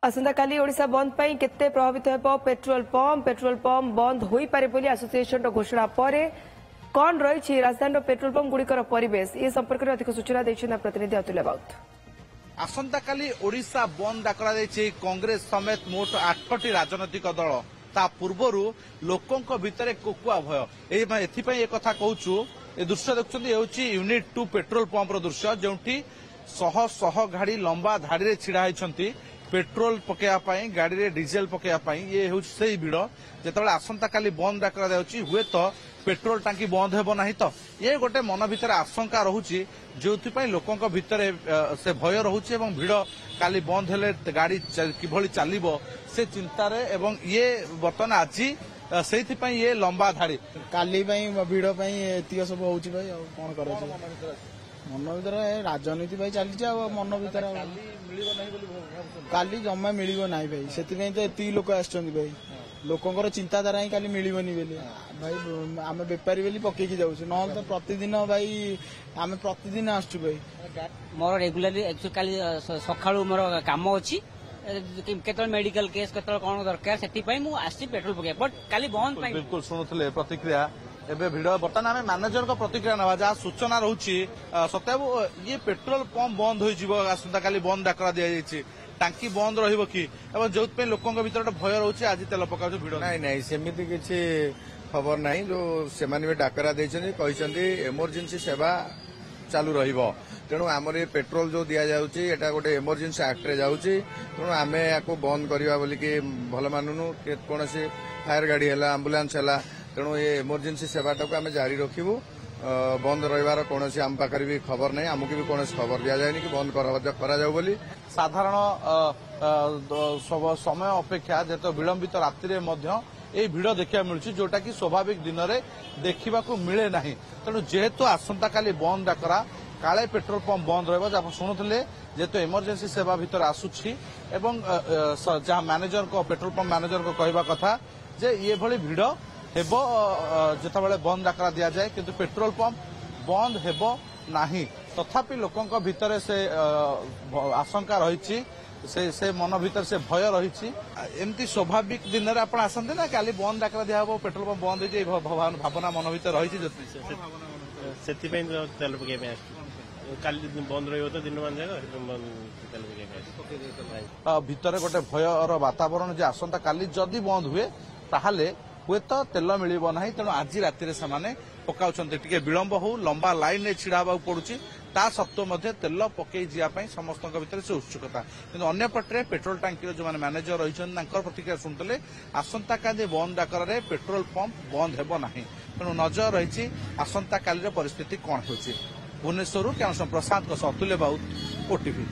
आसंता काली ओडिशा बंद पर केते प्रभावित हो पेट्रोल पंप बंद हो पारे बोली एसोसिएशन घोषणा पर कौन रही राजधानी पेट्रोल पंप गुड़िकर परिवेश ये संपर्क में अधिक सूचना देते प्रतिनिधि अतुल्य राउत। आसंता काली ओडिशा बंद डाकरा कांग्रेस समेत मोट 8टी राजनैतिक दल ता पूर्वरु लोकों भितर कोकुआ भय एथि कथा कहूँ ए दृश्य देखुं यूनिट 2 पेट्रोल पंप दृश्य जो शह शह गाड़ी लंबा धाड़ी छिड़ा होती पेट्रोल पकड़ा गाड़ी रे डीजेल पकड़ा ये हूँ से भिड़ जो आसंता काली बंद डाकरा हुए तो पेट्रोल टांकी बंद हेब ना तो ये गोटे मन भीतर आशंका रोचे जो लोकों भितर से भय रोचे भिड़ काली बंद हेले गाड़ी किभली चलो से चिंतार ये बर्तमान आज से ये लंबा धाड़ी काली भिड़ एतिक सब हो कौन कर मन भर राजनीति चलती मन भर काली जमा मिल ना भाई से तो एति लोक भाई लोकंर चिंताधारा ही काली मिलनी भाई आम बेपारी बेली पकईकी जाऊँ ना तो प्रतिदिन भाई आम प्रतिदिन आसु भाई मोर रेगुलाली काली सका मोर कम अच्छी केत मेडिकल केस केत कौन दरकार से पेट्रोल पकड़ बट काली बंद बिल्कुल शुणुले प्रतिक्रिया एवं भिड़ बर्तमान आम मैनेजर प्रतिक्रिया ना जहाँ सूचना रोचे सत्याबू ये पेट्रोल पंप बंद हो आसंता काली बंद डाकरा दि जाइए टांकी बंद रही कि जो लोकों भर भय रोचे आज तेल पका भिड़ ना सेमती किसी खबर ना जो से डाकरा देते एमरजेंसी सेवा चालू तेणु आमर ये पेट्रोल जो दि जाऊँगी गोटे एमरजेंसी एक्ट रे जाऊँगी तेणु आम या बंद करवा बोलिकी भल मानुनु कौन फायर गाड़ी है आंबुलांस है तेणु ये एमरजेंसी सेवाटा को आम जारी रखू बंद रही कौन आम पाखे भी खबर नहीं आमको भी कौन खबर दि जाए कि बंद कर साधारण समय अपेक्षा जेत विलंबित राति ये भिड़ देखा मिलूँ जोटा कि स्वाभाविक दिन में देखा मिले ना तेणु जेहेतु आसंता काली बंद डाकरा काले पेट्रोल पंप बंद रहा शुणुले जेहेतु एमरजेंसी सेवा भितर आसूची जहाँ मैनेजर को पेट्रोल पंप मैनेजर को कहवा कथा जे ये भली भिड़ हेब जिते बंद डाकरा दि जाए किंतु पेट्रोल पंप बंद हेब नाही तथापि लोकों भितर से आशंका रही से मन भीतर से भय रही एमती स्वाभाविक दिन में आप आसते ना काली बंद डाकरा दिया पेट्रोल पंप बंद हो भावना मन भीतर रही से तेल पकड़ काली बंद रही तो दिन मान भितर गोटे भयर वातावरण जे आसंता काली जदि बंद हुए ताहले हुए तो तेल मिल ना तेणु आज राति से पकाउं टे विलंब हो लंबा लाइन में छिड़ा हाँ पड़ुची ता सत्वे तेल पकई जावाई समस्त भीतर से उत्सुकता किंतु अन्यपटे पेट्रोल टांकी जो मैनेजर रही प्रतिक्रिया शुणुले आसंता काली बंद डाकर पेट्रोल पंप बंद हेब ना तेणु नजर रही आसंता काली परिस्थिति कौन हो भुवनेश्वर कैमरा प्रशांत अतुल्य राउत ओटीवी।